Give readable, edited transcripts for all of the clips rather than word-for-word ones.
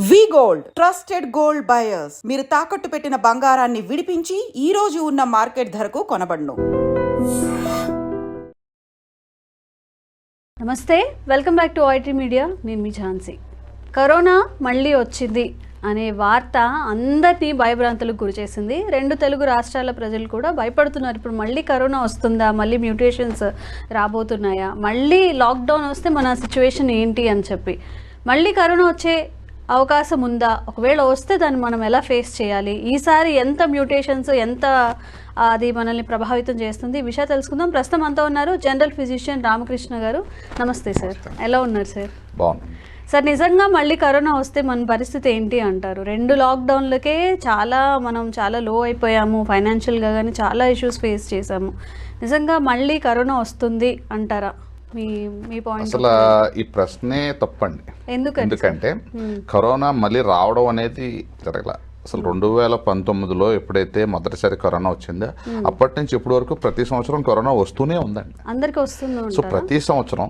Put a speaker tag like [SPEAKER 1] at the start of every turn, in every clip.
[SPEAKER 1] వి gold trusted gold buyers మీరు తాకట్టు పెట్టిన బంగారాన్ని విడిపించి ఈ రోజు ఉన్న మార్కెట్ ధరకు కొనబడును.
[SPEAKER 2] నమస్తే, welcome back to IT media. నేను మీ ఝాన్సీ. కరోనా మళ్ళీ వచ్చింది అనే వార్త అందరినీ భయభ్రాంతులకు గురిచేసింది. 2 తెలుగు రాష్ట్రాల ప్రజలు కూడా భయపడుతున్నారు. ఇప్పుడు మళ్ళీ కరోనా వస్తుందా, మళ్ళీ మ్యూటేషన్స్ రాబోతున్నాయా, మళ్ళీ లాక్డౌన్ వస్తే మన సిచ్యువేషన్ ఏంటి అని చెప్పి, మళ్ళీ కరోనా వచ్చే అవకాశం ఉందా, ఒకవేళ వస్తే దాన్ని మనం ఎలా ఫేస్ చేయాలి, ఈసారి ఎంత మ్యూటేషన్స్ ఎంత అది మనల్ని ప్రభావితం చేస్తుంది, ఈ విషయం తెలుసుకుందాం. ప్రస్తుతం అంతా ఉన్నారు జనరల్ ఫిజిషియన్ రామకృష్ణ గారు. నమస్తే సార్, ఎలా ఉన్నారు సార్?
[SPEAKER 3] బాగుంది
[SPEAKER 2] సార్. నిజంగా మళ్ళీ కరోనా వస్తే మన పరిస్థితి ఏంటి అంటారు? 2 లాక్డౌన్లకే మనం చాలా లో అయిపోయాము, ఫైనాన్షియల్గా కానీ చాలా ఇష్యూస్ ఫేస్ చేసాము. నిజంగా మళ్ళీ కరోనా వస్తుంది అంటారా? మీ పాయింట్
[SPEAKER 3] అసలు ఈ ప్రశ్నే తప్పండి. ఎందుకంటే కరోనా మళ్ళీ రావడం అనేది జరగల. అసలు 2019లో ఎప్పుడైతే మొదటిసారి కరోనా వచ్చిందో అప్పటి నుంచి ఇప్పటి వరకు ప్రతి సంవత్సరం కరోనా వస్తూనే ఉందండి,
[SPEAKER 2] అందరికీ వస్తుంది.
[SPEAKER 3] సో ప్రతి సంవత్సరం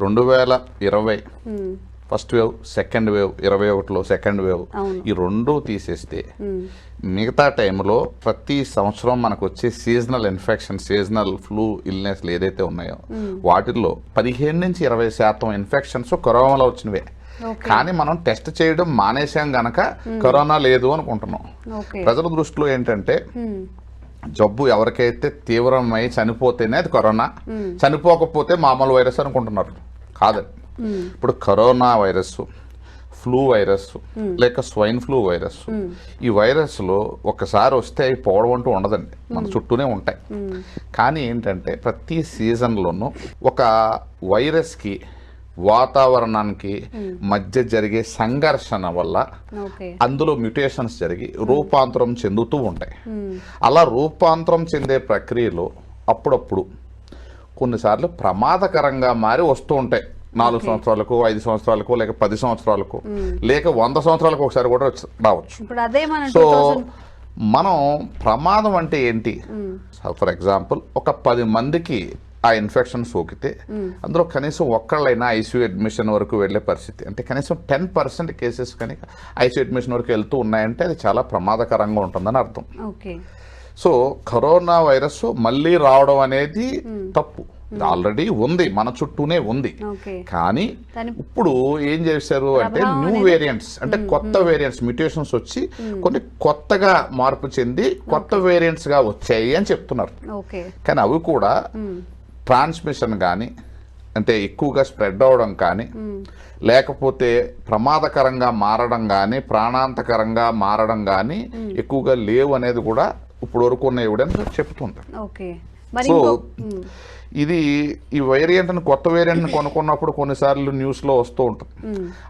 [SPEAKER 3] 2020 ఫస్ట్ వేవ్, సెకండ్ వేవ్, 21లో సెకండ్ వేవ్, ఈ 2 తీసేస్తే మిగతా టైంలో ప్రతి సంవత్సరం మనకు వచ్చే సీజనల్ ఇన్ఫెక్షన్, సీజనల్ ఫ్లూ ఇల్నెస్లు ఏదైతే ఉన్నాయో వాటిల్లో 15 నుంచి 20% ఇన్ఫెక్షన్స్ కరోనాలో వచ్చినవే. కానీ మనం టెస్ట్ చేయడం మానేసాం గనక కరోనా లేదు అనుకుంటున్నాం. ప్రజల దృష్టిలో ఏంటంటే జబ్బు ఎవరికైతే తీవ్రమై చనిపోతేనే అది కరోనా, చనిపోకపోతే మామూలు వైరస్ అనుకుంటున్నారు. కాదండి. ఇప్పుడు కరోనా వైరస్, ఫ్లూ వైరస్ లేక స్వైన్ ఫ్లూ వైరస్, ఈ వైరస్లో ఒకసారి వస్తే అవి పోవడం అంటూ ఉండదండి, మన చుట్టూనే ఉంటాయి. కానీ ఏంటంటే ప్రతి సీజన్లోనూ ఒక వైరస్కి వాతావరణానికి మధ్య జరిగే సంఘర్షణ వల్ల అందులో మ్యూటేషన్స్ జరిగి రూపాంతరం చెందుతూ ఉంటాయి. అలా రూపాంతరం చెందే ప్రక్రియలో అప్పుడప్పుడు కొన్నిసార్లు ప్రమాదకరంగా మారి వస్తూ ఉంటాయి. 4 సంవత్సరాలకు, 5 సంవత్సరాలకు, లేక 10 సంవత్సరాలకు, లేక 100 సంవత్సరాలకు ఒకసారి కూడా రావచ్చు. సో మనం ప్రమాదం అంటే ఏంటి? ఫర్ ఎగ్జాంపుల్ ఒక 10 మందికి ఆ ఇన్ఫెక్షన్ సోకితే అందులో కనీసం ఒక్కళ్ళైనా ఐసీయూ అడ్మిషన్ వరకు వెళ్ళే పరిస్థితి, అంటే కనీసం 10% కేసెస్ కానీ ఐసీయూ అడ్మిషన్ వరకు వెళ్తూ ఉన్నాయంటే అది చాలా ప్రమాదకరంగా ఉంటుందని అర్థం. సో కరోనా వైరస్ మళ్ళీ రావడం అనేది తప్పు. ఆల్రెడీ ఉంది, మన చుట్టూనే ఉంది. కానీ ఇప్పుడు ఏం చేశారు అంటే న్యూ వేరియంట్స్, అంటే కొత్త వేరియంట్స్, మ్యూటేషన్స్ వచ్చి కొన్ని కొత్తగా మార్పు చెంది కొత్త వేరియంట్స్ గా వచ్చాయి అని చెప్తున్నారు. కానీ అవి కూడా ట్రాన్స్మిషన్ కానీ, అంటే ఎక్కువగా స్ప్రెడ్ అవడం కానీ, లేకపోతే ప్రమాదకరంగా మారడం కానీ, ప్రాణాంతకరంగా మారడం కానీ ఎక్కువగా లేవు అనేది కూడా ఇప్పుడు వరకు ఉన్న ఎవిడెన్స్ చెప్తుంది. సో ఇది ఈ వేరియంట్ని, కొత్త వేరియంట్ని కొనుక్కున్నప్పుడు కొన్నిసార్లు న్యూస్లో వస్తూ ఉంటుంది,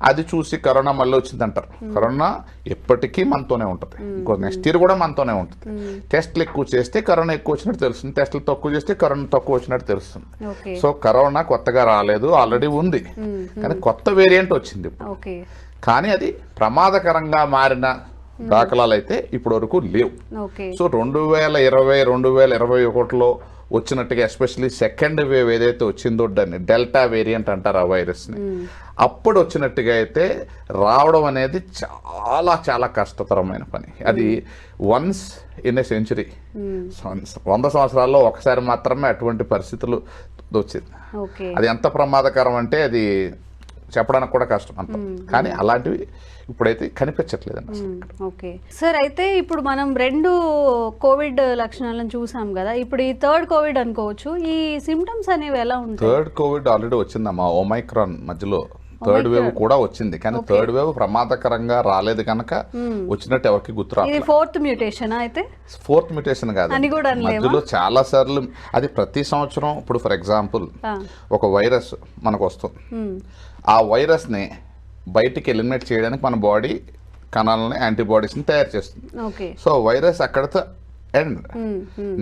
[SPEAKER 3] అది చూసి కరోనా మళ్ళీ వచ్చింది అంటారు. కరోనా ఎప్పటికీ మనతోనే ఉంటుంది, ఇంకో నెక్స్ట్ ఇయర్ కూడా మనతోనే ఉంటుంది. టెస్ట్లు ఎక్కువ చేస్తే కరోనా ఎక్కువ వచ్చినట్టు తెలుస్తుంది, టెస్టులు తక్కువ చేస్తే కరోనా తక్కువ వచ్చినట్టు తెలుస్తుంది. సో కరోనా కొత్తగా రాలేదు, ఆల్రెడీ ఉంది, కానీ కొత్త వేరియంట్ వచ్చింది. కానీ అది ప్రమాదకరంగా మారిన దాఖలాలు అయితే ఇప్పటి వరకు లేవు. సో 2020, 2021లో వచ్చినట్టుగా, ఎస్పెషల్లీ సెకండ్ వేవ్ ఏదైతే వచ్చిందో దాన్ని డెల్టా వేరియంట్ అంటారు ఆ వైరస్ని, అప్పుడు వచ్చినట్టుగా అయితే రావడం అనేది చాలా చాలా కష్టతరమైన పని. అది వన్స్ ఇన్ ఏ సెంచురీ, 100 సంవత్సరాల్లో ఒకసారి మాత్రమే అటువంటి పరిస్థితులు వచ్చింది. అది ఎంత ప్రమాదకరం అంటే అది చెప్పడానికి కూడా కష్టం అంత. కానీ అలాంటివి ఇప్పుడైతే కనిపించట్లేదండి.
[SPEAKER 2] ఓకే సార్, అయితే ఇప్పుడు మనం 2 కోవిడ్ లక్షణాలను చూసాం కదా, ఇప్పుడు ఈ 3rd కోవిడ్ అనుకోవచ్చు. ఈ సిమ్టమ్స్ అనేవి ఎలా ఉంటాయి?
[SPEAKER 3] 3rd కోవిడ్ ఆల్రెడీ వచ్చిందమ్మా, ఒమైక్రాన్ మధ్యలో 3rd వేవ్ కూడా వచ్చింది. కానీ 3rd వేవ్ ప్రమాదకరంగా రాలేదు కనుక వచ్చినట్టు ఎవరికి గుర్తు రాలేదు.
[SPEAKER 2] 4th మ్యూటేషన్ అయితే
[SPEAKER 3] 4th మ్యూటేషన్ కాదు, మధ్యలో చాలా సార్లు అది ప్రతి సంవత్సరం. ఇప్పుడు ఫర్ ఎగ్జాంపుల్ ఒక వైరస్ మనకు వస్తుంది, ఆ వైరస్ని బయటికి ఎలిమినేట్ చేయడానికి మన బాడీ కణాలని, యాంటీబాడీస్ని తయారు చేస్తుంది. సో వైరస్ అక్కడతో ఎండ్.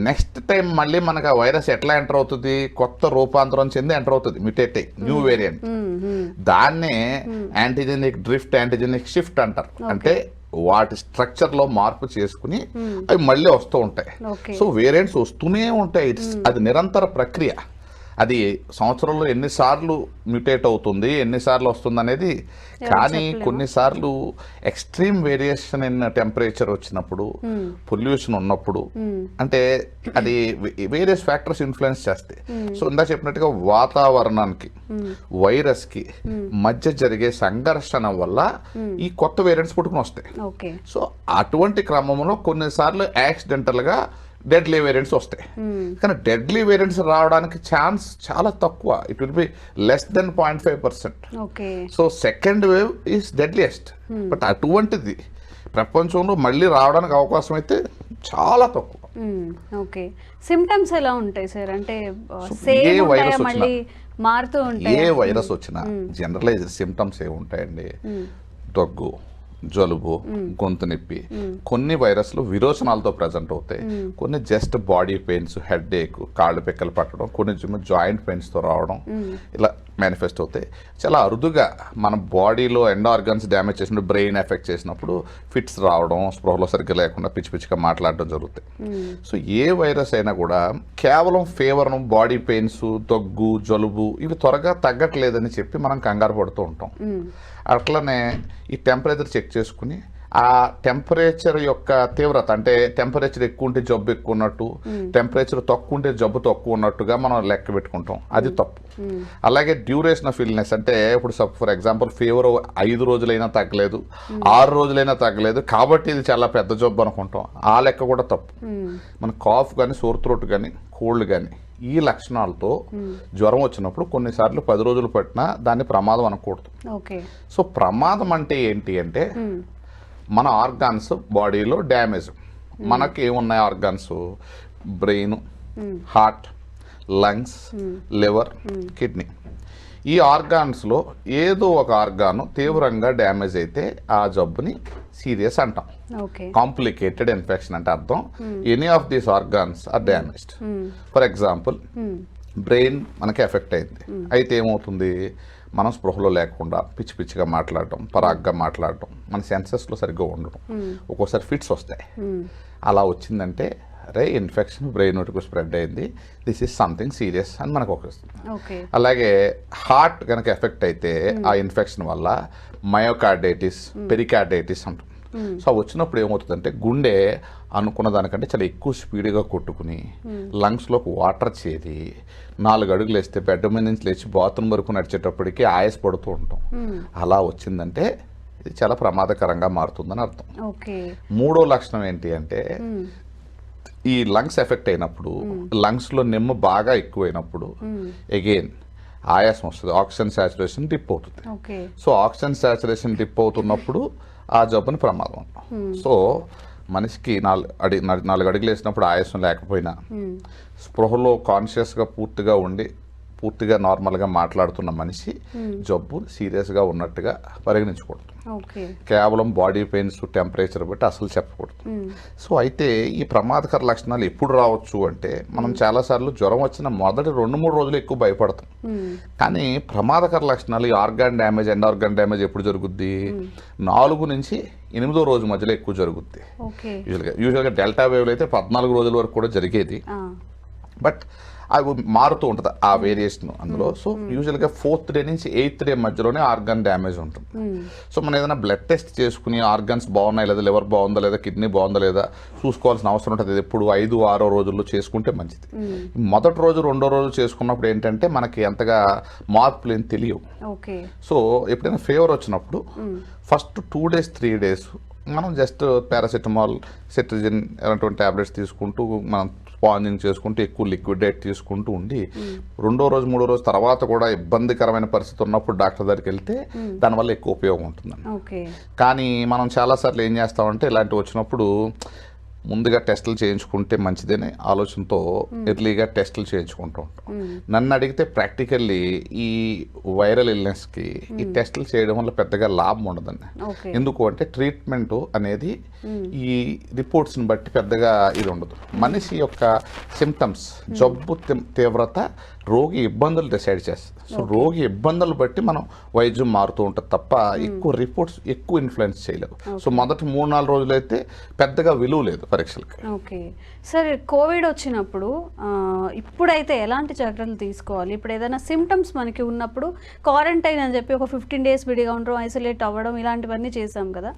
[SPEAKER 3] నెక్స్ట్ టైం మళ్ళీ మనకు ఆ వైరస్ ఎట్లా ఎంటర్ అవుతుంది? కొత్త రూపాంతరం చెంది ఎంటర్ అవుతుంది, మ్యూటేట్ అయ్యి, న్యూ వేరియంట్. దాన్నే యాంటీజెనిక్ డ్రిఫ్ట్, యాంటీజెనిక్ షిఫ్ట్ అంటారు. అంటే వాటి స్ట్రక్చర్లో మార్పు చేసుకుని అవి మళ్ళీ వస్తూ ఉంటాయి. సో వేరియంట్స్ వస్తూనే ఉంటాయి, అది నిరంతర ప్రక్రియ. అది సంవత్సరంలో ఎన్నిసార్లు మ్యూటేట్ అవుతుంది, ఎన్నిసార్లు వస్తుంది అనేది. కానీ కొన్నిసార్లు ఎక్స్ట్రీమ్ వేరియేషన్ ఇన్ టెంపరేచర్ వచ్చినప్పుడు, పొల్యూషన్ ఉన్నప్పుడు, అంటే అది వేరియస్ ఫ్యాక్టర్స్ ఇన్ఫ్లుయెన్స్ చేస్తాయి. సో ఇందా చెప్పినట్టుగా వాతావరణానికి వైరస్కి మధ్య జరిగే సంఘర్షణ వల్ల ఈ కొత్త వేరియంట్స్ పుట్టుకుని వస్తాయి. సో అటువంటి క్రమంలో కొన్నిసార్లు యాక్సిడెంటల్గా డెడ్లీ వేరియంట్స్ వస్తాయి. కానీ డెడ్లీ వేరియంట్స్ రావడానికి ఛాన్స్ చాలా తక్కువ. It will be less than 0.5%. So second wave is deadliest. But అటువంటిది ప్రపంచంలో మళ్ళీ రావడానికి అవకాశం అయితే చాలా తక్కువ.
[SPEAKER 2] ఓకే, సిమ్టమ్స్ ఎలా ఉంటాయి సార్? అంటే సేమ్ ఉంటాయా, మళ్ళీ మారుతూ ఉంటాయి?
[SPEAKER 3] ఏ వైరస్ వచ్చినా జనరలైజ్ సిమ్టమ్స్ ఏముంటాయండి? దగ్గు, జలుబు, గొంతు నొప్పి. కొన్ని వైరస్లు విరోచనాలతో ప్రజెంట్ అవుతాయి, కొన్ని జస్ట్ బాడీ పెయిన్స్, హెడ్ ఏక్, కాళ్ళు పిక్కలు పట్టడం, కొన్ని జాయింట్ పెయిన్స్తో రావడం, ఇలా మేనిఫెస్ట్ అవుతాయి. చాలా అరుదుగా మన బాడీలో ఎండ్ ఆర్గన్స్ డ్యామేజ్ చేసినప్పుడు, బ్రెయిన్ ఎఫెక్ట్ చేసినప్పుడు ఫిట్స్ రావడం, స్పృహలో సరిగ్గా లేకుండా పిచ్చి పిచ్చిగా మాట్లాడడం జరుగుతాయి. సో ఏ వైరస్ అయినా కూడా కేవలం ఫీవర్ను, బాడీ పెయిన్స్, దగ్గు, జలుబు ఇవి త్వరగా తగ్గట్లేదని చెప్పి మనం కంగారు పడుతూ ఉంటాం. అట్లనే ఈ టెంపరేచర్ చెక్ చేసుకుని ఆ టెంపరేచర్ యొక్క తీవ్రత, అంటే టెంపరేచర్ ఎక్కువ ఉంటే జబ్బు ఎక్కువ ఉన్నట్టు, టెంపరేచర్ తక్కువ ఉంటే జబ్బు తక్కువ ఉన్నట్టుగా మనం లెక్క పెట్టుకుంటాం. అది తప్పు. అలాగే డ్యూరేషన్ ఆఫ్ ఇల్నెస్, అంటే ఇప్పుడు ఫర్ ఎగ్జాంపుల్ ఫీవర్ 5 రోజులైనా తగ్గలేదు, 6 రోజులైనా తగ్గలేదు కాబట్టి ఇది చాలా పెద్ద జబ్బు అనుకుంటాం. ఆ లెక్క కూడా తప్పు. మన కాఫ్ కానీ, సోర్ త్రోట్ కానీ, కోల్డ్ కానీ ఈ లక్షణాలతో జ్వరం వచ్చినప్పుడు కొన్నిసార్లు 10 రోజులు పట్టినా దాన్ని ప్రమాదం అనకూడదు. సో ప్రమాదం అంటే ఏంటి అంటే మన ఆర్గాన్స్ బాడీలో డ్యామేజ్. మనకి ఏమున్నాయి organs? Brain, heart, lungs, liver, kidney. ఈ ఆర్గాన్స్లో ఏదో ఒక ఆర్గాను తీవ్రంగా డ్యామేజ్ అయితే ఆ జబ్బుని సీరియస్ అంటాం. కాంప్లికేటెడ్ ఇన్ఫెక్షన్ అంటే అర్థం any of these organs are damaged. For example brain మనకి ఎఫెక్ట్ అయింది, అయితే ఏమవుతుంది? మనం స్పృహలో లేకుండా పిచ్చి పిచ్చిగా మాట్లాడటం, పరాగ్గా మాట్లాడటం, మన సెన్సెస్లో సరిగ్గా ఉండడం, ఒక్కోసారి ఫిట్స్ వస్తాయి. అలా వచ్చిందంటే అరే ఇన్ఫెక్షన్ బ్రెయిన్ వరకు స్ప్రెడ్ అయింది, దిస్ ఈజ్ సంథింగ్ సీరియస్ అని మనకు వస్తుంది. అలాగే హార్ట్ కనుక ఎఫెక్ట్ అయితే ఆ ఇన్ఫెక్షన్ వల్ల మయోకార్డైటిస్, పెరికార్డైటిస్ అంటాం. సో వచ్చినప్పుడు ఏమవుతుందంటే గుండె అనుకున్న దానికంటే చాలా ఎక్కువ స్పీడ్గా కొట్టుకుని లంగ్స్లోకి వాటర్ చేరి 4 అడుగులు వేస్తే బెడ్ మీద నుంచి లేచి బాత్రూమ్ వరకు నడిచేటప్పటికి ఆయాస పడుతూ ఉంటాం. అలా వచ్చిందంటే ఇది చాలా ప్రమాదకరంగా మారుతుందని అర్థం. మూడో లక్షణం ఏంటి అంటే ఈ లంగ్స్ ఎఫెక్ట్ అయినప్పుడు, లంగ్స్లో నిమ్మ బాగా ఎక్కువైనప్పుడు అగైన్ ఆయాసం వస్తుంది, ఆక్సిజన్ సాచురేషన్ డిప్ అవుతుంది. సో ఆక్సిజన్ సాచురేషన్ డిప్ అవుతున్నప్పుడు ఆ జబ్బుని ప్రమాదం అంటాం. సో మనిషికి 4 అడుగులు వేసినప్పుడు ఆయాసం లేకపోయినా, స్పృహలో కాన్షియస్గా పూర్తిగా ఉండి పూర్తిగా నార్మల్గా మాట్లాడుతున్న మనిషి జబ్బు సీరియస్గా ఉన్నట్టుగా పరిగణించకూడదు. కేవలం బాడీ పెయిన్స్, టెంపరేచర్ బట్టి అసలు చెప్పకూడదు. సో అయితే ఈ ప్రమాదకర లక్షణాలు ఎప్పుడు రావచ్చు అంటే మనం చాలాసార్లు జ్వరం వచ్చిన మొదటి 2-3 రోజులు ఎక్కువ భయపడతాం. కానీ ప్రమాదకర లక్షణాలు, ఈ organ damage, end organ damage ఎప్పుడు జరుగుద్ది? 4 నుంచి 8వ రోజు మధ్యలో ఎక్కువ జరుగుద్ది. యూజువల్గా డెల్టా వేవ్లో అయితే 14 రోజుల వరకు కూడా జరిగేది. బట్ అవి మారుతూ ఉంటుంది ఆ వేరియేషన్ అందులో. సో యూజువల్గా 4th డే నుంచి 8th డే మధ్యలోనే ఆర్గాన్ డ్యామేజ్ ఉంటుంది. సో మనం ఏదైనా బ్లడ్ టెస్ట్ చేసుకుని ఆర్గాన్స్ బాగున్నాయి లేదా, లివర్ బాగుందా లేదా, కిడ్నీ బాగుందా లేదా చూసుకోవాల్సిన అవసరం ఉంటుంది. ఎప్పుడు 5-6 రోజుల్లో చేసుకుంటే మంచిది. మొదటి రోజు 2వ రోజు చేసుకున్నప్పుడు ఏంటంటే మనకి అంతగా మార్పులు ఏం తెలియవు. సో ఎప్పుడైనా ఫీవర్ వచ్చినప్పుడు ఫస్ట్ 2 days 3 days మనం జస్ట్ పారాసెటమాల్, సెట్రిజిన్ అలాంటి ట్యాబ్లెట్స్ తీసుకుంటూ మనం స్పాంజింగ్ చేసుకుంటూ ఎక్కువ లిక్విడ్ డైట్ తీసుకుంటూ ఉండి 2వ రోజు 3వ రోజు తర్వాత కూడా ఇబ్బందికరమైన పరిస్థితి ఉన్నప్పుడు డాక్టర్ దగ్గరికి వెళ్తే దానివల్ల ఎక్కువ ఉపయోగం ఉంటుందండి. కానీ మనం చాలాసార్లు ఏం చేస్తామంటే ఇలాంటివి వచ్చినప్పుడు ముందుగా టెస్టులు చేయించుకుంటే మంచిదనే ఆలోచనతో ఎర్లీగా టెస్టులు చేయించుకుంటూ ఉంటాం. నన్ను అడిగితే ప్రాక్టికల్లీ ఈ వైరల్ ఇల్నెస్కి ఈ టెస్టులు చేయడం వల్ల పెద్దగా లాభం ఉండదండి. ఎందుకు అంటే ట్రీట్మెంట్ అనేది ఈ రిపోర్ట్స్ని బట్టి పెద్దగా ఇది ఉండదు. మనిషి యొక్క సిమ్టమ్స్, జబ్బు తీవ్రత రోగి ఇబ్బందులు డిసైడ్ చేస్తుంది. సో రోగి ఇబ్బందులు బట్టి మనం వైద్యం మారుతూ ఉంటుంది తప్ప ఎక్కువ రిపోర్ట్స్ ఎక్కువ ఇన్ఫ్లుయెన్స్ చేయలేవు. సో మొదటి 3-4 రోజులైతే పెద్దగా విలువ లేదు పరీక్షలకి.
[SPEAKER 2] ఓకే సార్, కోవిడ్ వచ్చినప్పుడు ఇప్పుడైతే ఎలాంటి జాగ్రత్తలు తీసుకోవాలి? ఇప్పుడు ఏదైనా సిమ్టమ్స్ మనకి ఉన్నప్పుడు క్వారంటైన్ అని చెప్పి ఒక 15 days విడిగా ఉండడం, ఐసోలేట్ అవ్వడం, ఇలాంటివన్నీ చేసాం కదా,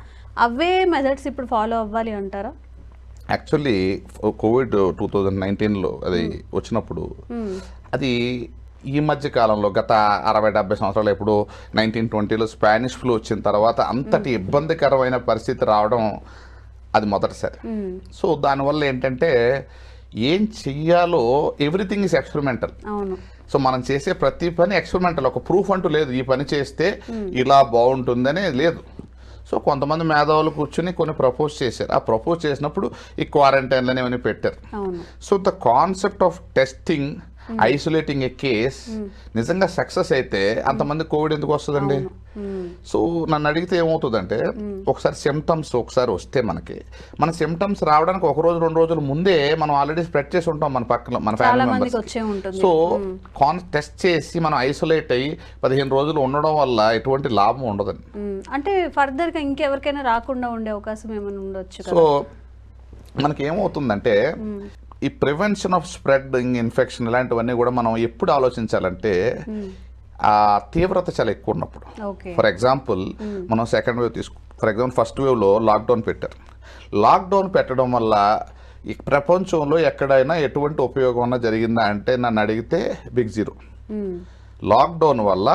[SPEAKER 2] అవే మెథడ్స్ ఇప్పుడు ఫాలో అవ్వాలి అంటారా?
[SPEAKER 3] యాక్చువల్లీ కోవిడ్ 2019లో అది వచ్చినప్పుడు అది ఈ మధ్య కాలంలో గత 60-70 సంవత్సరాలు ఎప్పుడు 1920లో స్పానిష్ ఫ్లూ వచ్చిన తర్వాత అంతటి ఇబ్బందికరమైన పరిస్థితి రావడం అది మొదటిసారి. సో దానివల్ల ఏంటంటే ఏం చెయ్యాలో ఎవ్రీథింగ్ ఈజ్ ఎక్స్పెరిమెంటల్. సో మనం చేసే ప్రతి పని ఎక్స్పెరిమెంటల్, ఒక ప్రూఫ్ అంటూ లేదు ఈ పని చేస్తే ఇలా బాగుంటుందనే లేదు. సో కొంతమంది మేధావులు కూర్చుని కొన్ని ప్రపోజ్ చేశారు. ఆ ప్రపోజ్ చేసినప్పుడు ఈ క్వారంటైన్లని ఏమైనా పెట్టారు. So the concept of testing, isolating A case నిజంగా సక్సెస్ అయితే అంతమంది కోవిడ్ ఎందుకు వస్తుందండి? సో నన్ను అడిగితే ఏమవుతుందంటే ఒకసారి సిమ్టమ్స్ ఒకసారి వస్తే మన సిమ్టమ్స్ రావడానికి 1 రోజు 2 రోజుల ముందే మనం ఆల్రెడీ స్ప్రెడ్ చేసి ఉంటాం మన పక్కన, మన ఫ్యామిలీ మెంబర్స్. సో టెస్ట్ చేసి మనం ఐసోలేట్ అయ్యి 15 రోజులు ఉండడం వల్ల ఎటువంటి లాభం ఉండదండి.
[SPEAKER 2] అంటే ఫర్దర్ గా ఇంకెవరికైనా రాకుండా ఉండే అవకాశం ఏమైనా ఉండొచ్చు.
[SPEAKER 3] సో మనకి ఏమవుతుందంటే ఈ ప్రివెన్షన్ ఆఫ్ స్ప్రెడింగ్ ఇన్ఫెక్షన్ ఇలాంటివన్నీ కూడా మనం ఎప్పుడు ఆలోచించాలంటే ఆ తీవ్రత చాలా ఎక్కువ ఉన్నప్పుడు. ఫర్ ఎగ్జాంపుల్ మనం second wave for example first వేవ్లో లాక్డౌన్ పెట్టారు. లాక్డౌన్ పెట్టడం వల్ల ఈ ప్రపంచంలో ఎక్కడైనా ఎటువంటి ఉపయోగం అన్నా జరిగిందా అంటే నన్ను అడిగితే బిగ్ జీరో. లాక్డౌన్ వల్ల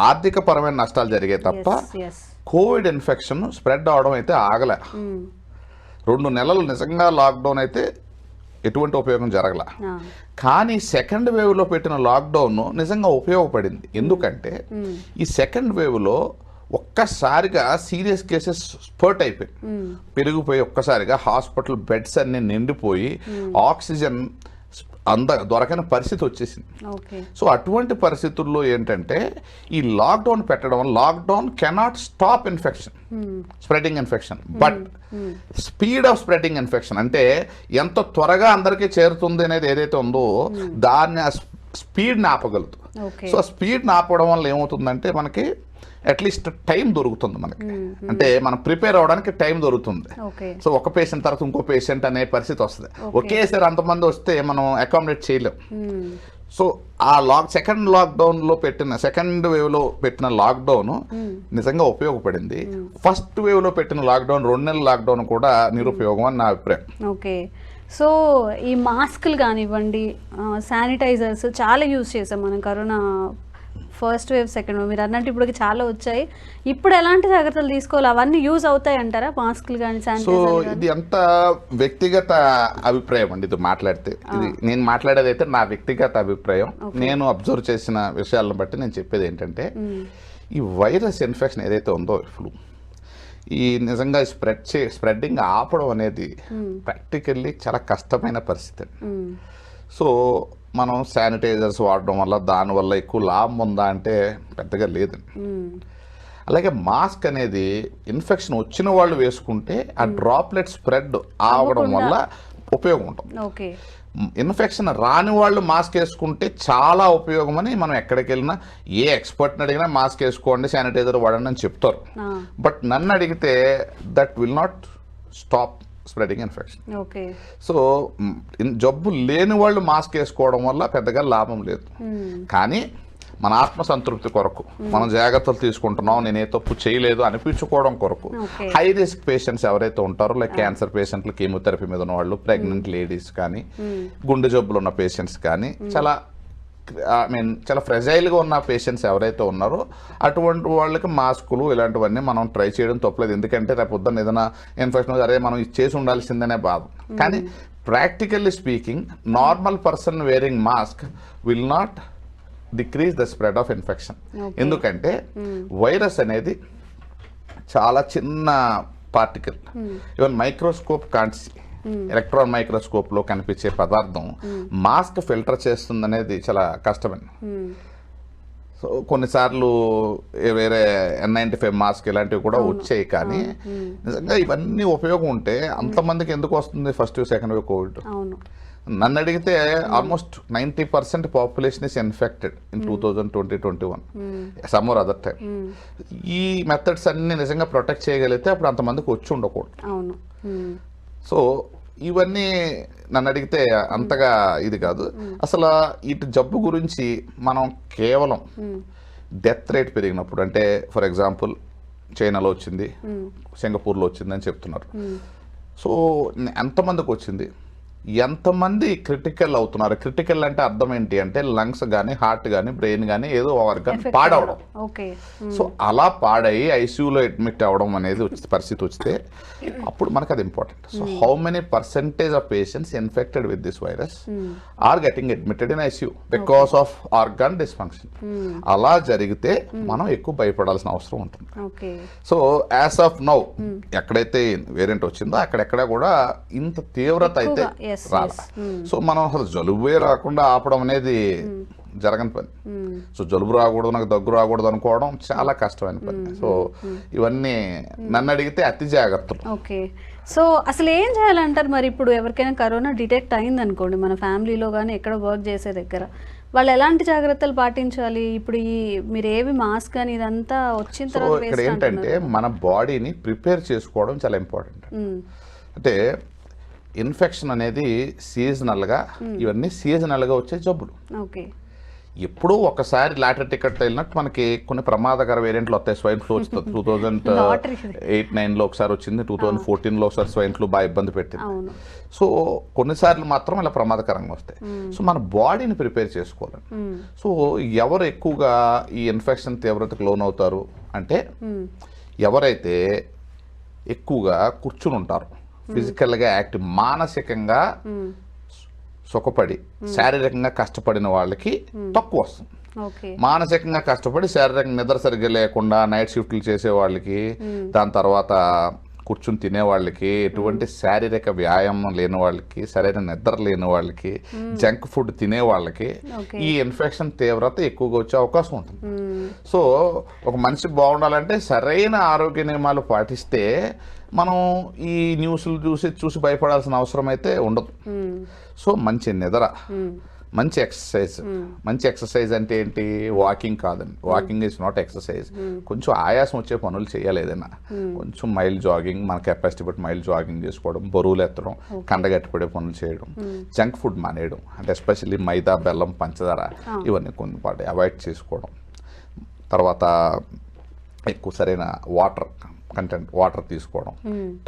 [SPEAKER 3] ఆర్థిక పరమైన నష్టాలు జరిగాయి తప్ప కోవిడ్ ఇన్ఫెక్షన్ స్ప్రెడ్ అవడం అయితే ఆగలే. 2 నెలలు నిజంగా లాక్డౌన్ అయితే ఎటువంటి ఉపయోగం జరగల. కానీ సెకండ్ వేవ్లో పెట్టిన లాక్డౌన్ నిజంగా ఉపయోగపడింది. ఎందుకంటే ఈ సెకండ్ వేవ్లో ఒక్కసారిగా సీరియస్ కేసెస్ స్పర్ట్ అయిపోయి పెరిగిపోయి ఒక్కసారిగా హాస్పిటల్ బెడ్స్ అన్ని నిండిపోయి ఆక్సిజన్ దొరకని పరిస్థితి వచ్చేసింది. సో అటువంటి పరిస్థితుల్లో ఏంటంటే ఈ లాక్డౌన్ పెట్టడం వల్ల lockdown cannot stop infection, spreading infection, but speed of spreading infection అంటే ఎంత త్వరగా అందరికీ చేరుతుంది అనేది ఏదైతే ఉందో దాన్ని స్పీడ్ని ఆపగలుగుతుంది. సో ఆ స్పీడ్ని ఆపడం వల్ల ఏమవుతుందంటే మనకి అట్లీస్ట్ టైం దొరుకుతుంది మనకి, అంటే మనం ప్రిపేర్ అవడానికి టైం దొరుకుతుంది. సో ఒక పేషెంట్ తర్వాత ఇంకో పేషెంట్ అనే పరిస్థితి వస్తుంది. ఒకేసారి అంతమంది వస్తే మనం అకామిడేట్ చేయలేం. సో ఆ సెకండ్ వేవ్ లో పెట్టిన లాక్డౌన్ నిజంగా ఉపయోగపడింది. ఫస్ట్ వేవ్ లో పెట్టిన లాక్డౌన్ 2 నెలల లాక్డౌన్ కూడా నిరుపయోగం అని నా అభిప్రాయం.
[SPEAKER 2] ఓకే, సో ఈ మాస్కులు కానివ్వండి, శానిటైజర్స్ చాలా యూజ్ చేసాం మనం corona first wave second wave. మీరు అన్నట్టు ఇప్పుడు చాలా వచ్చాయి. ఇప్పుడు ఎలాంటి జాగ్రత్తలు తీసుకోవాలి? అవన్నీ యూజ్ అవుతాయి అంటారా మాస్కులు కానీ శానిటైజర్?
[SPEAKER 3] సో ఇది అంత వ్యక్తిగత అభిప్రాయం అండి. ఇది మాట్లాడితే నేను మాట్లాడేది అయితే నా వ్యక్తిగత అభిప్రాయం. నేను అబ్జర్వ్ చేసిన విషయాలను బట్టి నేను చెప్పేది ఏంటంటే ఈ వైరస్ ఇన్ఫెక్షన్ ఏదైతే ఉందో ఫ్లూ, ఈ నిజంగా స్ప్రెడ్డింగ్ ఆపడం అనేది ప్రాక్టికల్లీ చాలా కష్టమైన పరిస్థితి. సో మనం శానిటైజర్స్ వాడడం వల్ల దానివల్ల ఎక్కువ లాభం ఉందా అంటే పెద్దగా లేదండి. అలాగే మాస్క్ అనేది ఇన్ఫెక్షన్ వచ్చిన వాళ్ళు వేసుకుంటే ఆ డ్రాప్లెట్ స్ప్రెడ్ ఆవడం వల్ల ఉపయోగం ఉంటుంది. ఇన్ఫెక్షన్ రాని వాళ్ళు మాస్క్ వేసుకుంటే చాలా ఉపయోగం అని మనం ఎక్కడికి వెళ్ళినా ఏ ఎక్స్పర్ట్ని అడిగినా మాస్క్ వేసుకోండి, శానిటైజర్ వాడండి అని చెప్తారు. బట్ నన్ను అడిగితే that will not stop spreading infection. So జబ్బు లేని వాళ్ళు మాస్క్ వేసుకోవడం వల్ల పెద్దగా లాభం లేదు. కానీ మన ఆత్మసంతృప్తి కొరకు మనం జాగ్రత్తలు తీసుకుంటున్నాం, నేను ఏ తప్పు చేయలేదు అనిపించుకోవడం కొరకు హై రిస్క్ పేషెంట్స్ ఎవరైతే ఉంటారో లైక్ క్యాన్సర్ పేషెంట్లు, కీమోథెరపీ మీద ఉన్న వాళ్ళు, ప్రెగ్నెంట్ లేడీస్ కానీ, గుండె జబ్బులు ఉన్న పేషెంట్స్ కానీ, చాలా ఫ్రెజైల్గా ఉన్న పేషెంట్స్ ఎవరైతే ఉన్నారో అటువంటి వాళ్ళకి మాస్కులు ఇలాంటివన్నీ మనం ట్రై చేయడం తప్పలేదు. ఎందుకంటే రేపు పొద్దున్న ఏదైనా ఇన్ఫెక్షన్ అరే మనం చేసి ఉండాల్సిందనే బాధ. కానీ practically speaking normal person wearing mask will not decrease the spread of infection. ఎందుకంటే వైరస్ అనేది చాలా చిన్న particle, even microscope can't electron microscope లో కనిపించే పదార్థం మాస్క్ ఫిల్టర్ చేస్తుంది అనేది చాలా కష్టమైన. సో కొన్నిసార్లు వేరే N95 మాస్క్ ఇలాంటివి కూడా వచ్చాయి. కానీ నిజంగా ఇవన్నీ ఉపయోగం ఉంటే అంతమందికి ఎందుకు వస్తుంది first wave second wave covid? నన్ను అడిగితే almost 90% population is infected in 2021 some or other time. ఈ మెథడ్స్ అన్ని నిజంగా ప్రొటెక్ట్ చేయగలిగితే అప్పుడు అంతమందికి వచ్చి ఉండకూడదు.
[SPEAKER 2] అవును.
[SPEAKER 3] సో ఇవన్నీ నన్ను అడిగితే అంతగా ఇది కాదు. అసలు ఇటు జబ్బు గురించి మనం కేవలం డెత్ రేట్ పెరిగినప్పుడు, అంటే ఫర్ ఎగ్జాంపుల్ చైనాలో వచ్చింది, సింగపూర్లో వచ్చింది అని చెప్తున్నారు. సో ఎంతమందికి వచ్చింది, ఎంతమంది క్రిటికల్ అవుతున్నారు? క్రిటికల్ అంటే అర్థం ఏంటి అంటే లంగ్స్ కానీ హార్ట్ కానీ బ్రెయిన్ కానీ ఏదో ఆర్గాన్ పాడవడం. సో అలా పాడయి ఐసీయూలో అడ్మిట్ అవ్వడం అనేది పరిస్థితి వస్తే అప్పుడు మనకు అది important. So how many percentage of patients infected with this virus are getting admitted in ICU because of organ dysfunction. అలా జరిగితే మనం ఎక్కువ భయపడాల్సిన అవసరం ఉంటుంది. సో యాజ్ ఆఫ్ నౌ ఎక్కడైతే వేరియంట్ వచ్చిందో అక్కడెక్కడ కూడా ఇంత తీవ్రత అయితే రాలా. సో మనం అసలు జలుబే రాకుండా ఆపడం అనేది జరగని పని. సో జలుబు రాకూడదు, నాకు దగ్గు రాకూడదు అనుకోవడం చాలా కష్టమైన పని. సో ఇవన్నీ నన్ను అడిగితే అతి జాగ్రత్తలు.
[SPEAKER 2] ఓకే. సో అసలు ఏం చేయాలంటారు మరి? ఇప్పుడు ఎవరికైనా కరోనా డిటెక్ట్ అయింది అనుకోండి, మన ఫ్యామిలీలో కానీ ఎక్కడ వర్క్ చేసే దగ్గర, వాళ్ళు ఎలాంటి జాగ్రత్తలు పాటించాలి? ఇప్పుడు ఈ మీరు ఏవి మాస్క్ కానీ ఇదంతా వచ్చిన తర్వాత
[SPEAKER 3] ఇక్కడ ఏంటంటే మన బాడీని ప్రిపేర్ చేసుకోవడం చాలా ఇంపార్టెంట్. అంటే ఇన్ఫెక్షన్ అనేది సీజనల్గా, ఇవన్నీ సీజనల్గా వచ్చే జబ్బులు.
[SPEAKER 2] ఓకే.
[SPEAKER 3] ఎప్పుడూ ఒకసారి లాటరీ టికెట్ వెళ్ళినట్టు మనకి కొన్ని ప్రమాదకర వేరియంట్లు వస్తాయి. స్వైన్ ఫ్లూ వస్తుంది 2008-9లో ఒకసారి వచ్చింది, 2014లో ఒకసారి స్వైన్ ఫ్లూ బాగా ఇబ్బంది పెట్టింది. సో కొన్నిసార్లు మాత్రం ఇలా ప్రమాదకరంగా వస్తాయి. సో మన బాడీని ప్రిపేర్ చేసుకోవాలి. సో ఎవరు ఎక్కువగా ఈ ఇన్ఫెక్షన్ తీవ్రతకు లోన్ అవుతారు అంటే ఎవరైతే ఎక్కువగా కూర్చుని ఉంటారు, ఫిజికల్గా యాక్టివ్, మానసికంగా సుఖపడి శారీరకంగా కష్టపడిన వాళ్ళకి తక్కువ వస్తుంది. మానసికంగా కష్టపడి శారీరకంగా నిద్ర సరిగ్గా లేకుండా నైట్ షిఫ్ట్లు చేసే వాళ్ళకి, దాని తర్వాత కూర్చుని తినే వాళ్ళకి, ఎటువంటి శారీరక వ్యాయామం లేని వాళ్ళకి, సరైన నిద్ర లేని వాళ్ళకి, జంక్ ఫుడ్ తినే వాళ్ళకి ఈ ఇన్ఫెక్షన్ తీవ్రత ఎక్కువగా వచ్చే అవకాశం ఉంటుంది. సో ఒక మనిషి బాగుండాలంటే సరైన ఆరోగ్య నియమాలు పాటిస్తే మనం ఈ న్యూస్లు చూసి భయపడాల్సిన అవసరం అయితే ఉండదు. సో మంచి నిద్ర, మంచి ఎక్సర్సైజ్. మంచి ఎక్సర్సైజ్ అంటే ఏంటి? వాకింగ్ కాదండి. Walking is not exercise. కొంచెం ఆయాసం వచ్చే పనులు చేయాలి. ఏదైనా కొంచెం మైల్డ్ జాగింగ్, మన కెపాసిటీ బట్టి మైల్డ్ జాగింగ్ చేసుకోవడం, బరువులు ఎత్తడం, కండగట్టిపడే పనులు చేయడం, జంక్ ఫుడ్ మానేయడం, అంటే ఎస్పెషల్లీ మైదా, బెల్లం, పంచదార ఇవన్నీ కొన్ని పాటు అవాయిడ్ చేసుకోవడం. తర్వాత ఎక్కువ సరైన వాటర్ తీసుకోవడం,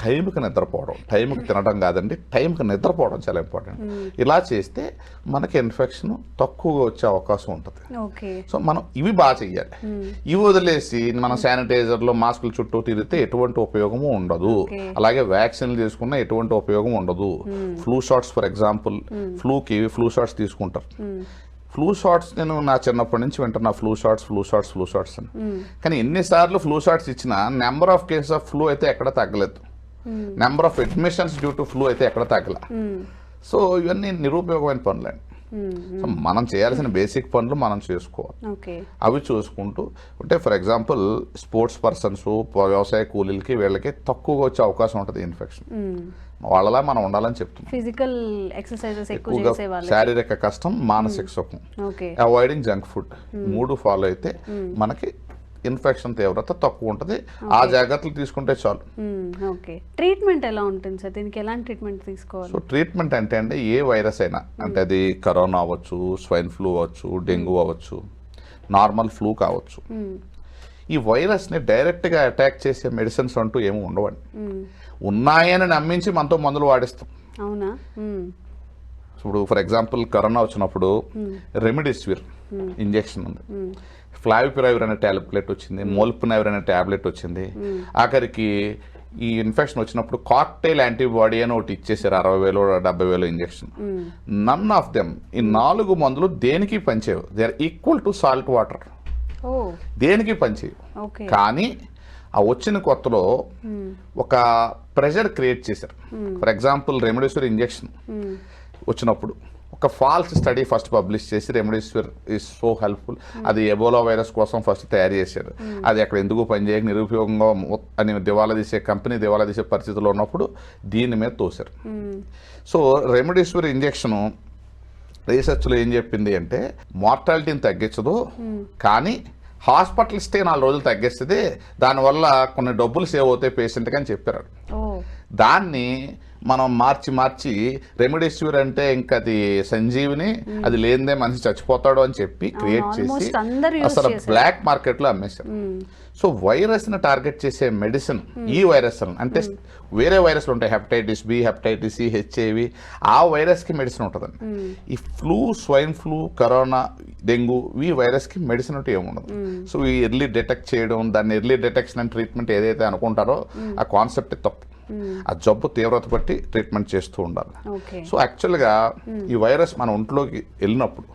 [SPEAKER 3] టైంకి నిద్రపోవడం. టైంకి తినడం కాదండి, టైంకి నిద్రపోవడం చాలా ఇంపార్టెంట్. ఇలా చేస్తే మనకి ఇన్ఫెక్షన్ తక్కువగా వచ్చే అవకాశం ఉంటుంది. సో మనం ఇవి బాగా చెయ్యాలి. ఇవి వదిలేసి మనం శానిటైజర్లు, మాస్కులు చుట్టూ తిరిగితే ఎటువంటి ఉపయోగము ఉండదు. అలాగే వ్యాక్సిన్లు తీసుకున్నా ఎటువంటి ఉపయోగం ఉండదు. Flu shots for example, flu shots తీసుకుంటారు. ఫ్లూ షాట్స్ నేను నా చిన్నప్పటి నుంచి వింటున్నా, ఫ్లూ షాట్స్ అని. కానీ ఎన్నిసార్లు ఫ్లూ షాట్స్ ఇచ్చినా number of cases of flu అయితే ఎక్కడ తగ్గలేదు. Number of admissions due to flu అయితే ఎక్కడ తగ్గల. సో ఇవన్నీ నిరుపయోగమైన పనులండి. సో మనం చేయాల్సిన బేసిక్ పనులు మనం చేసుకోవాలి. అవి చూసుకుంటూ అంటే ఫర్ ఎగ్జాంపుల్ స్పోర్ట్స్ పర్సన్స్, వ్యవసాయ కూలీలకి, వీళ్ళకి తక్కువగా వచ్చే అవకాశం ఉంటుంది ఇన్ఫెక్షన్. వాళ్ళలా మనం ఉండాలని చెప్తున్నాం.
[SPEAKER 2] ఫిజికల్ ఎక్సర్సైజెస్ ఎక్కువ చేసే వాళ్ళు,
[SPEAKER 3] శారీరక కష్టం, మానసిక సుఖం, అవాయిడింగ్ జంక్ ఫుడ్, 3 ఫాలో అయితే మనకి ఇన్ఫెక్షన్ తీవ్రత తక్కువ ఉంటుంది. ఆ జాగ్రత్తలు తీసుకుంటే చాలు.
[SPEAKER 2] ట్రీట్మెంట్ ఎలా ఉంటుంది సార్? దీనికి ఎలాంటి ట్రీట్మెంట్ తీసుకోవాలి?
[SPEAKER 3] సో ట్రీట్మెంట్ అంటే ఏ వైరస్ అయినా, అంటే అది కరోనా అవ్వచ్చు, స్వైన్ ఫ్లూ అవ్వచ్చు, డెంగ్యూ అవ్వచ్చు, నార్మల్ ఫ్లూ కావచ్చు, ఈ వైరస్ని డైరెక్ట్గా అటాక్ చేసే మెడిసిన్స్ అంటూ ఏమి ఉండవండి. ఉన్నాయని నమ్మించి మనతో మందులు వాడిస్తాం.
[SPEAKER 2] అవునా?
[SPEAKER 3] ఇప్పుడు ఫర్ ఎగ్జాంపుల్ కరోనా వచ్చినప్పుడు రెమిడిసివిర్ ఇంజెక్షన్ ఉంది, ఫ్లావిపిరావిర్ అనే టాబ్లెట్ వచ్చింది, మోల్పినవిర్ అనే టాబ్లెట్ వచ్చింది. ఆఖరికి ఈ ఇన్ఫెక్షన్ వచ్చినప్పుడు కాక్టైల్ యాంటీబాడీ అని ఒకటి ఇచ్చేసారు, 60,000-70,000 ఇంజెక్షన్. నన్ ఆఫ్ దెమ్, ఈ 4 మందులు దేనికి పనిచేయవు. They are equal to salt water. దేనికి పనిచేయవు. కానీ ఆ వచ్చిన కొత్తలో ఒక ప్రెషర్ క్రియేట్ చేశారు. ఫర్ ఎగ్జాంపుల్ రెమిడిసివిర్ ఇంజెక్షన్ వచ్చినప్పుడు ఒక ఫాల్స్ స్టడీ ఫస్ట్ పబ్లిష్ చేసి రెమ్డెసివిర్ ఈజ్ సో హెల్ప్ఫుల్, అది ఎబోలా వైరస్ కోసం ఫస్ట్ తయారు చేశారు, అది అక్కడ ఎందుకు పనిచేయక నిరుపయోగంగా అని దివాలా తీసే పరిస్థితిలో ఉన్నప్పుడు దీని మీద తోశారు. సో రెమ్డెసివిర్ ఇంజెక్షను రీసెర్చ్లో ఏం చెప్పింది అంటే మార్టాలిటీని తగ్గించదు, కానీ హాస్పిటల్ స్టే 4 రోజులు తగ్గిస్తుంది, దానివల్ల కొన్ని డబ్బులు సేవ్ అవుతాయి పేషెంట్కి అని చెప్పారు. దాన్ని మనం మార్చి రెమ్డెసివిర్ అంటే ఇంకా అది సంజీవిని, అది లేనిదే మనిషి చచ్చిపోతాడు అని చెప్పి క్రియేట్ చేసి అసలు బ్లాక్ మార్కెట్లో అమ్మేశారు. సో వైరస్ని టార్గెట్ చేసే మెడిసిన్ ఈ వైరస్ అంటే వేరే వైరస్లు ఉంటాయి, hepatitis B, hepatitis C, HIV, ఆ వైరస్కి మెడిసిన్ ఉంటుందండి. ఈ flu, swine flu, corona, dengue ఈ వైరస్కి మెడిసిన్ అంటే ఏముండదు. సో ఈ ఎర్లీ డిటెక్ట్ చేయడం, దాన్ని ఎర్లీ డిటెక్షన్ అండ్ ట్రీట్మెంట్ ఏదైతే అనుకుంటారో ఆ కాన్సెప్ట్ తప్పు. ఆ జబ్బు తీవ్రత బట్టి ట్రీట్మెంట్ చేస్తూ ఉండాలి. సో యాక్చువల్గా ఈ వైరస్ మన ఒంట్లోకి వెళ్ళినప్పుడు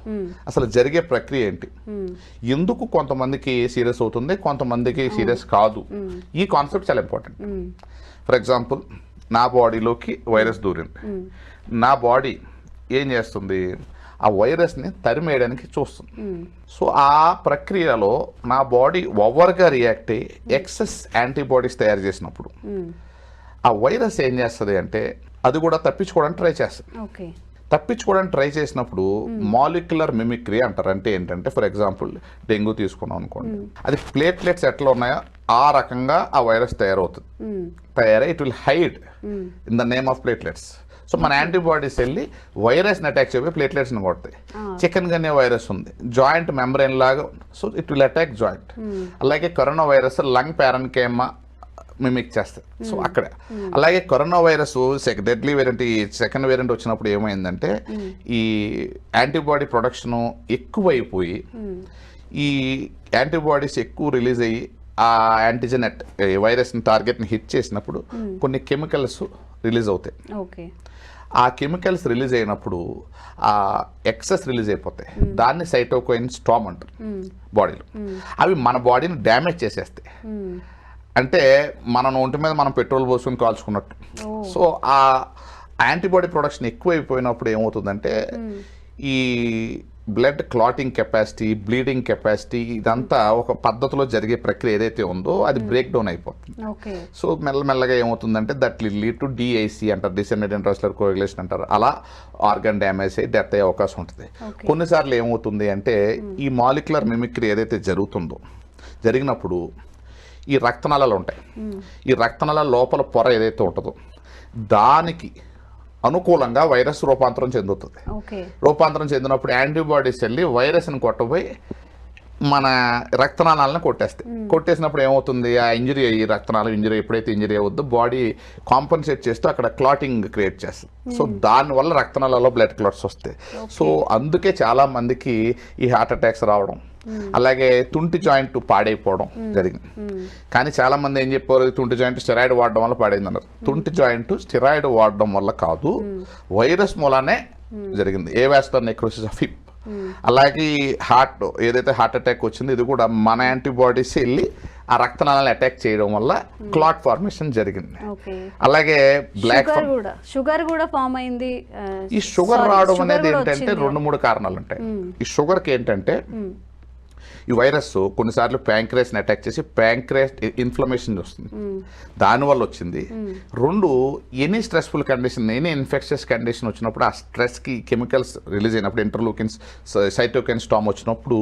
[SPEAKER 3] అసలు జరిగే ప్రక్రియ ఏంటి, ఎందుకు కొంతమందికి సీరియస్ అవుతుంది, కొంతమందికి సీరియస్ కాదు, ఈ కాన్సెప్ట్ చాలా ఇంపార్టెంట్. ఫర్ ఎగ్జాంపుల్, నా బాడీలోకి వైరస్ దూరింది, నా బాడీ ఏం చేస్తుంది, ఆ వైరస్ని తరిమేయడానికి చూస్తుంది. సో ఆ ప్రక్రియలో నా బాడీ ఓవర్గా రియాక్ట్ అయ్యి ఎక్సెస్ యాంటీబాడీస్ తయారు చేసినప్పుడు ఆ వైరస్ ఏం చేస్తుంది అంటే అది కూడా తప్పించుకోవడానికి ట్రై చేస్తుంది. తప్పించుకోవడానికి ట్రై చేసినప్పుడు మాలిక్యులర్ మిమిక్రీ అంటారు. అంటే ఏంటంటే ఫర్ ఎగ్జాంపుల్ డెంగ్యూ తీసుకున్నాం అనుకోండి, అది ప్లేట్లెట్స్ ఎట్లా ఉన్నాయో ఆ రకంగా ఆ వైరస్ తయారవుతుంది. తయారై it will hide in the name of platelets. So మన యాంటీబాడీస్ వెళ్ళి వైరస్ని అటాక్ చేయబోయి ప్లేట్లెట్స్ని కొడతాయి. చికెన్ గన్యా వైరస్ ఉంది, జాయింట్ మెంబ్రెయిన్ లాగా, so it will attack joint. అలాగే కరోనా వైరస్ లంగ్ ప్యారన్కేమా మిమిక్ చేస్తుంది. సో అక్కడ అలాగే కరోనా వైరస్ డెడ్లీ వేరియంట్, ఈ సెకండ్ వేరియంట్ వచ్చినప్పుడు ఏమైందంటే ఈ యాంటీబాడీ ప్రొడక్షన్ ఎక్కువైపోయి ఈ యాంటీబాడీస్ ఎక్కువ రిలీజ్ అయ్యి ఆ యాంటీజెన్ వైరస్ని టార్గెట్ని హిట్ చేసినప్పుడు కొన్ని కెమికల్స్ రిలీజ్ అవుతాయి. ఆ కెమికల్స్ రిలీజ్ అయినప్పుడు ఆ ఎక్సెస్ రిలీజ్ అయిపోతాయి, దాన్ని సైటోకైన్ స్టార్మ్ అంటారు బాడీలో. అవి మన బాడీని డ్యామేజ్ చేసేస్తాయి. అంటే మన ఒంటి మీద మనం పెట్రోల్ పోసుకొని కాల్చుకున్నట్టు. సో ఆ యాంటీబాడీ ప్రొడక్షన్ ఎక్కువైపోయినప్పుడు ఏమవుతుందంటే ఈ blood clotting capacity, bleeding capacity, ఇదంతా ఒక పద్ధతిలో జరిగే ప్రక్రియ ఏదైతే ఉందో అది బ్రేక్ డౌన్ అయిపోతుంది. సో మెల్లమెల్లగా ఏమవుతుందంటే that will lead to DIC అంటారు, డిసెమినేటెడ్ ఇంట్రాస్యులర్ కోయాగులేషన్ అంటారు. అలా ఆర్గన్ డ్యామేజ్ అయ్యి డెత్ అయ్యే అవకాశం ఉంటుంది. కొన్నిసార్లు ఏమవుతుంది అంటే ఈ మాలిక్యులర్ మిమిక్రీ ఏదైతే జరిగినప్పుడు ఈ రక్తనాళాలు ఉంటాయి, ఈ రక్తనాళాల లోపల పొర ఏదైతే ఉంటుందో దానికి అనుకూలంగా వైరస్ రూపాంతరం చెందుతుంది. రూపాంతరం చెందినప్పుడు యాంటీబాడీస్ వెళ్ళి వైరస్ని కొట్టబోయి మన రక్తనాళాలను కొట్టేసినప్పుడు ఏమవుతుంది, ఆ ఇంజరీ అయ్యి రక్తనాళం ఎప్పుడైతే ఇంజరీ అవుద్దో బాడీ కాంపన్సేట్ చేస్తూ అక్కడ క్లాటింగ్ క్రియేట్ చేస్తుంది. సో దానివల్ల రక్తనాళాల్లో బ్లడ్ క్లాట్స్ వస్తాయి. సో అందుకే చాలా మందికి ఈ హార్ట్ అటాక్స్ రావడం, అలాగే తుంటి జాయింట్ పాడైపోవడం జరిగింది. కానీ చాలా మంది ఏం చెప్పారు, తుంటి జాయింట్ స్టెరాయిడ్ వాడడం వల్ల పాడైంది అన్నారు. తుంటి జాయింట్ స్టెరాయిడ్ వాడడం వల్ల కాదు, వైరస్ మూలానే జరిగింది. ఏ వాస్కులర్ నెక్రోసిస్ ఆఫ్ హిప్. అలాగే ఏదైతే హార్ట్ అటాక్ వచ్చిందో ఇది కూడా మన యాంటీబాడీస్ వెళ్ళి ఆ రక్తనాళాలను అటాక్ చేయడం వల్ల క్లాట్ ఫార్మేషన్ జరిగింది. అలాగే బ్లాక్
[SPEAKER 2] షుగర్ కూడా ఫామ్ అయింది.
[SPEAKER 3] ఈ షుగర్ రావడం అనేది ఏంటంటే 2-3 కారణాలు ఉంటాయి. ఈ షుగర్కి ఏంటంటే ఈ వైరస్ కొన్నిసార్లు ప్యాంక్రియాస్ని అటాక్ చేసి ప్యాంక్రియాస్ ఇన్ఫ్లమేషన్ వస్తుంది, దానివల్ల వచ్చింది. 2, any stressful condition, any infectious condition వచ్చినప్పుడు ఆ స్ట్రెస్కి కెమికల్స్ రిలీజ్ అయినప్పుడు ఇంటర్లూకిన్స్, సైటోకైన్ స్టార్మ్ వచ్చినప్పుడు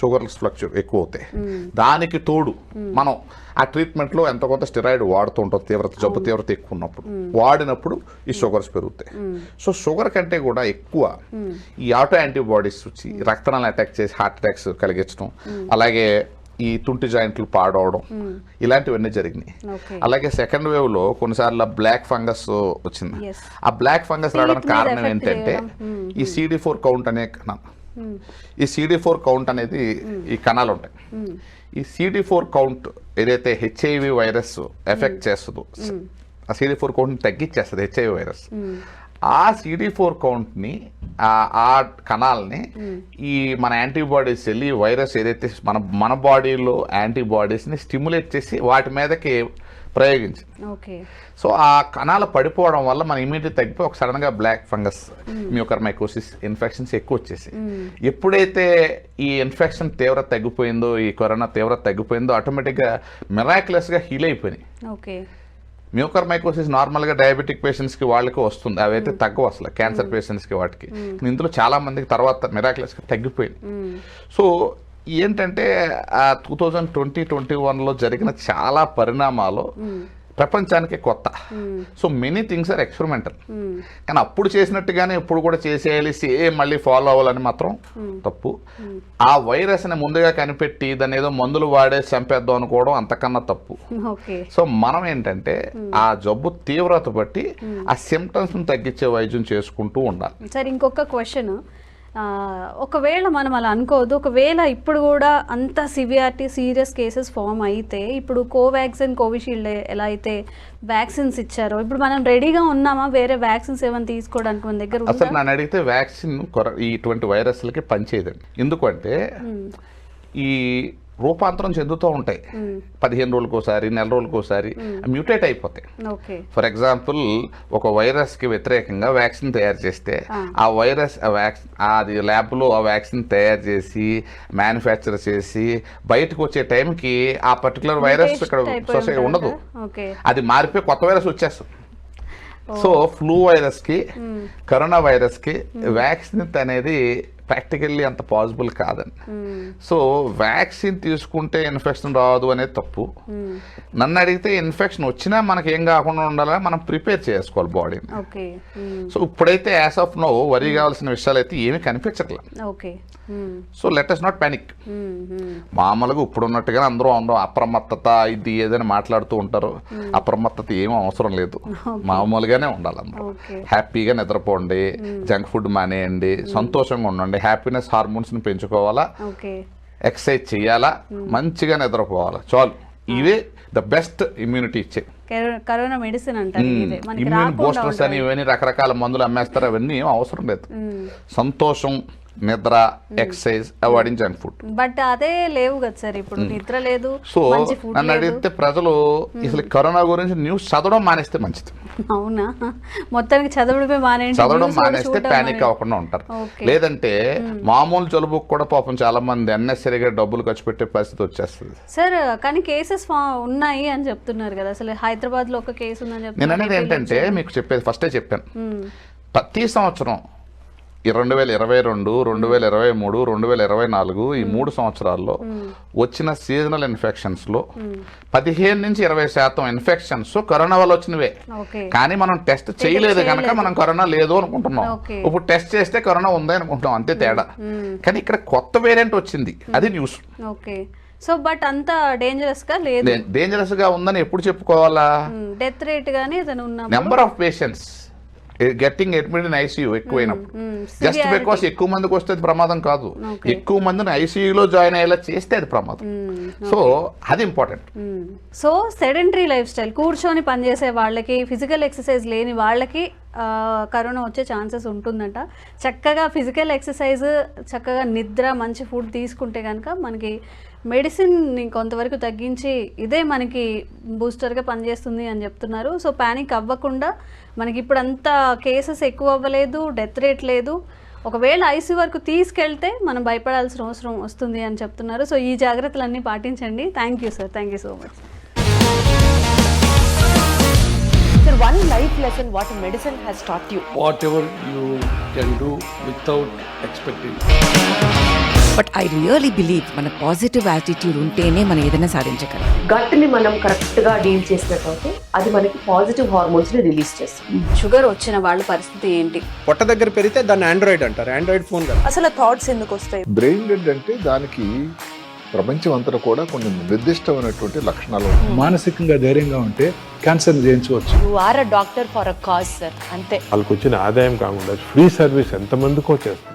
[SPEAKER 3] షుగర్స్ ఫ్లక్చుయేట్ ఎక్కువ అవుతాయి. దానికి తోడు మనం ఆ ట్రీట్మెంట్లో ఎంత కొంత స్టెరాయిడ్ వాడుతూ ఉంటాం, జబ్బు తీవ్రత ఎక్కువ ఉన్నప్పుడు వాడినప్పుడు ఈ షుగర్స్ పెరుగుతాయి. సో షుగర్ కంటే కూడా ఎక్కువ ఈ ఆటో యాంటీబాడీస్ వచ్చి రక్తనాలను అటాక్ చేసి హార్ట్ అటాక్స్ కలిగించడం, అలాగే ఈ తుంటి జాయింట్లు పాడవడం, ఇలాంటివన్నీ జరిగినాయి. అలాగే సెకండ్ వేవ్ లో కొన్నిసార్లు బ్లాక్ ఫంగస్ వచ్చింది. ఆ బ్లాక్ ఫంగస్ రావడానికి కారణం ఏంటంటే ఈ CD4 కౌంట్ అనే ఈ CD4 కౌంట్ అనేది ఈ కణాలు ఉంటాయి. ఈ CD4 కౌంట్ ఏదైతే హెచ్ఐవి వైరస్ ఎఫెక్ట్ చేస్తుందో ఆ CD4 కౌంట్ని తగ్గించేస్తుంది హెచ్ఐవి వైరస్. ఆ CD4 కౌంట్ని ఆ కణాలని ఈ మన యాంటీబాడీస్ వెళ్ళి వైరస్ ఏదైతే మన బాడీలో యాంటీబాడీస్ని స్టిమ్యులేట్ చేసి వాటి మీదకి ప్రయోగించింది.
[SPEAKER 2] ఓకే.
[SPEAKER 3] సో ఆ కణాలు పడిపోవడం వల్ల మన ఇమ్యూనిటీ తగ్గిపోయి ఒక సడన్గా బ్లాక్ ఫంగస్, మ్యూకర్మైకోసిస్ ఇన్ఫెక్షన్స్ ఎక్కువ వచ్చేసి, ఎప్పుడైతే ఈ ఇన్ఫెక్షన్ తీవ్రత తగ్గిపోయిందో, ఈ కరోనా తీవ్రత తగ్గిపోయిందో, ఆటోమేటిక్గా మిరాక్యులస్గా హీల్ అయిపోయినాయి.
[SPEAKER 2] ఓకే.
[SPEAKER 3] మ్యూకర్మైకోసిస్ నార్మల్గా డయాబెటిక్ పేషెంట్స్కి వాళ్ళకి వస్తుంది, అవైతే తగ్గవు అసలు, క్యాన్సర్ పేషెంట్స్కి వాటికి. ఇందులో చాలా మందికి తర్వాత మిరాక్యులస్గా తగ్గిపోయింది. సో ఏంటంటే ఆ 2020-21లో జరిగిన చాలా పరిణామాలు ప్రపంచానికి కొత్త. So many things are experimental. కానీ అప్పుడు చేసినట్టుగానే ఇప్పుడు కూడా చేసేయాలి, సేమ్ మళ్ళీ ఫాలో అవ్వాలని మాత్రం తప్పు. ఆ వైరస్ని ముందుగా కనిపెట్టి దాన్ని ఏదో మందులు వాడే చంపేద్దాం అనుకోవడం అంతకన్నా తప్పు. సో మనం ఏంటంటే ఆ జబ్బు తీవ్రత బట్టి ఆ సిమ్టమ్స్ని తగ్గించే వైద్యం చేసుకుంటూ ఉండాలి.
[SPEAKER 2] సరే, ఇంకొక క్వశ్చన్. ఒకవేళ మనం అలా అనుకోవద్దు, ఒకవేళ ఇప్పుడు కూడా అంత సీరియస్ కేసెస్ ఫామ్ అయితే, ఇప్పుడు కోవాక్సిన్, కోవిషీల్డ్ ఎలా అయితే వ్యాక్సిన్స్ ఇచ్చారో, ఇప్పుడు మనం రెడీగా ఉన్నామా వేరే వ్యాక్సిన్స్ ఏమైనా తీసుకోవడానికి మన దగ్గర?
[SPEAKER 3] అసలు నన్ను అడిగితే వ్యాక్సిన్ ఇటువంటి వైరస్లకి పనిచేయదండి. ఎందుకంటే ఈ రూపాంతరం చెందుతూ ఉంటాయి, 15 రోజులకు ఒకసారి, నెల రోజులకు ఒకసారి మ్యూటేట్ అయిపోతాయి. ఫర్ ఎగ్జాంపుల్ ఒక వైరస్కి వ్యతిరేకంగా వ్యాక్సిన్ తయారు చేస్తే ఆ వైరస్ అది ల్యాబ్లో ఆ వ్యాక్సిన్ తయారు చేసి మ్యానుఫ్యాక్చర్ చేసి బయటకు వచ్చే టైంకి ఆ పర్టికులర్ వైరస్ ఇక్కడ సొసైటీ ఉండదు, అది మారిపోయి కొత్త వైరస్ వచ్చేస్తుంది. సో ఫ్లూ వైరస్కి, కరోనా వైరస్కి వ్యాక్సిన్ అనేది ప్రాక్టికల్లీ అంత పాసిబుల్ కాదండి. సో వ్యాక్సిన్ తీసుకుంటే ఇన్ఫెక్షన్ రాదు అనేది తప్పు. నన్ను అడిగితే ఇన్ఫెక్షన్ వచ్చినా మనకి ఏం కాకుండా ఉండాలని మనం ప్రిపేర్ చేసుకోవాలి బాడీని. సో ఇప్పుడైతే యాజ్ ఆఫ్ నో వరీ కావాల్సిన విషయాలు అయితే ఏమీ కనిపించట్లేదు. So let us not panic. మామూలుగా ఇప్పుడు ఉన్నట్టుగా అందరూ అప్రమత్తత ఇది ఏదైనా మాట్లాడుతూ ఉంటారు. అప్రమత్తత ఏమీ అవసరం లేదు, మామూలుగానే ఉండాలి. అందరూ హ్యాపీగా నిద్రపోండి, జంక్ ఫుడ్ మానేయండి, సంతోషంగా ఉండండి, హ్యాపీనెస్ హార్మోన్స్ని పెంచుకోవాలా, ఎక్సర్సైజ్ చేయాలా, మంచిగా నిద్రపోవాలా, చాలు. ఇవే ద బెస్ట్ ఇమ్యూనిటీ ఇచ్చే.
[SPEAKER 2] కరోనా మెడిసిన్ అంటారు.
[SPEAKER 3] ఇమ్యూన్ బూస్టర్స్ అని ఇవన్నీ రకరకాల మందులు అమ్మేస్తారు, అవన్నీ ఏం అవసరం లేదు. సంతోషం, నిద్ర, exercise, avoiding junk food.
[SPEAKER 2] But అదే లేవు కదా సార్, ఇప్పుడు నిద్ర లేదు.
[SPEAKER 3] సో నన్ను అడిగితే ప్రజలు అసలు కరోనా గురించి న్యూస్ చదవడం మానేస్తే మంచిది.
[SPEAKER 2] అవునా? మొత్తానికి చదవడం
[SPEAKER 3] మానేస్తే పానిక్ అవ్వకుండా ఉంటారు. లేదంటే మామూలు జలుబుకు కూడా పాపం చాలా మంది అన్నెసరీగా డబ్బులు ఖర్చు పెట్టే పరిస్థితి వచ్చేస్తుంది.
[SPEAKER 2] సార్ కానీ కేసెస్ ఉన్నాయి అని చెప్తున్నారు కదా, అసలు హైదరాబాద్ లో ఒక కేసు ఉందని చెప్తున్నారు.
[SPEAKER 3] నేను అనేది ఏంటంటే మీకు చెప్పేది ఫస్టే చెప్పాను, ప్రతి సంవత్సరం 2022, 2023, 2024 ఈ 3 సంవత్సరాల్లో వచ్చిన సీజనల్ ఇన్ఫెక్షన్స్లో 15-20% ఇన్ఫెక్షన్స్ కరోనా వల్ల వచ్చినవే. కానీ మనం టెస్ట్ చేయలేదు కనుక మనం కరోనా లేదు అనుకుంటున్నాం. ఇప్పుడు టెస్ట్ చేస్తే కరోనా ఉంది అనుకుంటున్నాం, అంతే తేడా. కానీ ఇక్కడ కొత్త వేరియంట్ వచ్చింది, అది న్యూస్.
[SPEAKER 2] సో బట్ అంత డేంజరస్ గా లేదు.
[SPEAKER 3] డేంజరస్ గా ఉందని ఎప్పుడు చెప్పుకోవాలా?
[SPEAKER 2] డెత్ రేట్ గానీ
[SPEAKER 3] number of patients getting admit in ICU ఎక్కువైనప్పుడు, జస్ట్ బికాస్ ఎక్కువ మందికి వస్తే అది ప్రమాదం కాదు, ఎక్కువ మందిని ఐసీయూలో జాయిన్ అయ్యేలా చేస్తే అది ప్రమాదం. సో అది important.
[SPEAKER 2] So sedentary life style, కూర్చొని పనిచేసే వాళ్ళకి, ఫిజికల్ ఎక్సర్సైజ్ లేని వాళ్ళకి కరోనా వచ్చే ఛాన్సెస్ ఉంటుందంట. చక్కగా ఫిజికల్ ఎక్సర్సైజ్, చక్కగా నిద్ర, మంచి ఫుడ్ తీసుకుంటే కనుక మనకి మెడిసిన్ కొంతవరకు తగ్గించి ఇదే మనకి బూస్టర్గా పనిచేస్తుంది అని చెప్తున్నారు. సో పానిక్ అవ్వకుండా, మనకి ఇప్పుడు అంత కేసెస్ ఎక్కువ అవ్వలేదు, డెత్ రేట్ లేదు. ఒకవేళ ఐసీయూ వరకు తీసుకెళ్తే మనం భయపడాల్సిన అవసరం వస్తుంది అని చెప్తున్నారు. సో ఈ జాగ్రత్తలన్నీ పాటించండి. Thank you sir, thank you so much.
[SPEAKER 4] Sir, one life lesson what medicine has taught you.
[SPEAKER 5] Whatever you can do without expecting.
[SPEAKER 6] But I really believe మన పాజిటివ్ యాటిట్యూడ్ ఉంటేనే మనం ఏదైనా సాధించగలం.
[SPEAKER 4] గట్ని మనం కరెక్ట్ గా డీల్ చేసినట్లయితే అది మనకి పాజిటివ్ హార్మోన్స్ ని రిలీజ్ చేస్తుంది.
[SPEAKER 2] షుగర్ వచ్చిన వాళ్ళ పరిస్థితి ఏంటి?
[SPEAKER 5] పొట్ట దగ్గర పెరిగితే దాన్ని ఆండ్రాయిడ్ అంటారు, ఆండ్రాయిడ్ ఫోన్ కదా.
[SPEAKER 4] అసలు థాట్స్ ఎందుకు వస్తాయి?
[SPEAKER 7] బ్రెయిన్ డెడ్ అంటే దానికి ప్రపంచం అంతా కూడా కొన్ని నిర్దిష్టమైనటువంటి లక్షణాలు ఉంటాయి.
[SPEAKER 8] మానసికంగా ధైర్యంగా ఉంటే క్యాన్సర్ జయించవచ్చు.
[SPEAKER 4] You are a doctor for a cause sir, అంతే.
[SPEAKER 9] వాళ్ళకి వచ్చిన ఆదాయం కాకుండా ఫ్రీ సర్వీస్ ఎంతమందికో చేస్తుంది.